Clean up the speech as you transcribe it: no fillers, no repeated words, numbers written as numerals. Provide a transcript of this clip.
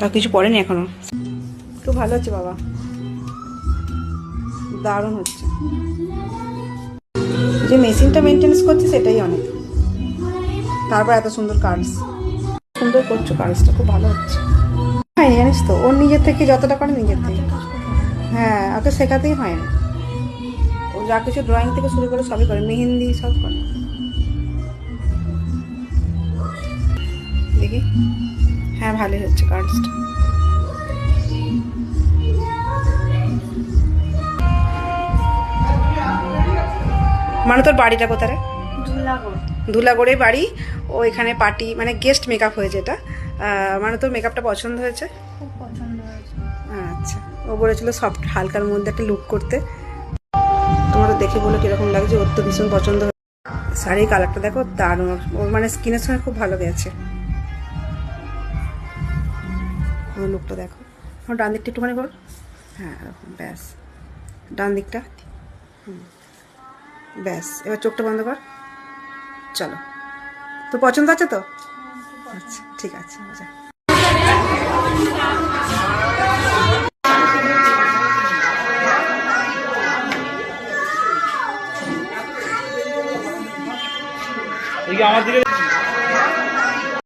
তা কিছু পড়েনি এখনো। খুব ভালো হচ্ছে বাবা, দারুণ হচ্ছে। যে মেশিনটা মেনটেন্স করছে সেটাই অনেক। তারপর এত সুন্দর কার্ডস, সুন্দর করছো কার্ডসটা, খুব ভালো হচ্ছে। হ্যাঁ জানিস তো, ওর নিজের থেকে যতটা করে নিজের থেকে। হ্যাঁ, ওকে শেখাতেই হয় না। ও যা কিছু ড্রয়িং থেকে শুরু করে সবই করে, মেহেন্দি সব করে। দেখি, হ্যাঁ ভালোই হচ্ছে কার্ডসটা। মানে তোর বাড়িটা কোথায়? ধুলাগড়ে বাড়ি। ও এখানে পার্টি মানে গেস্ট মেকআপ হয়েছে এটা। মানে তোর মেকআপটা পছন্দ হয়েছে? খুব পছন্দ হয়েছে। আচ্ছা, ও বলেছিল সফট হালকার মধ্যে একটা লুক করতে। তোমরা দেখে বলো কিরকম লাগছে, ওর তো ভীষণ পছন্দ হয়েছে। শাড়ির কালারটা দেখো দারুণ, ওর মানে স্কিনের সঙ্গে খুব ভালো গেছে। ওর লুকটা দেখো। আমার ডান দিকটা একটুখানি কর। হ্যাঁ এরকম, ব্যাস ডান দিকটা। ব্যাস, এবার চোখটা বন্ধ কর। চলো, তোর পছন্দ আছে তো? আচ্ছা ঠিক আছে, যা। আমার দিকে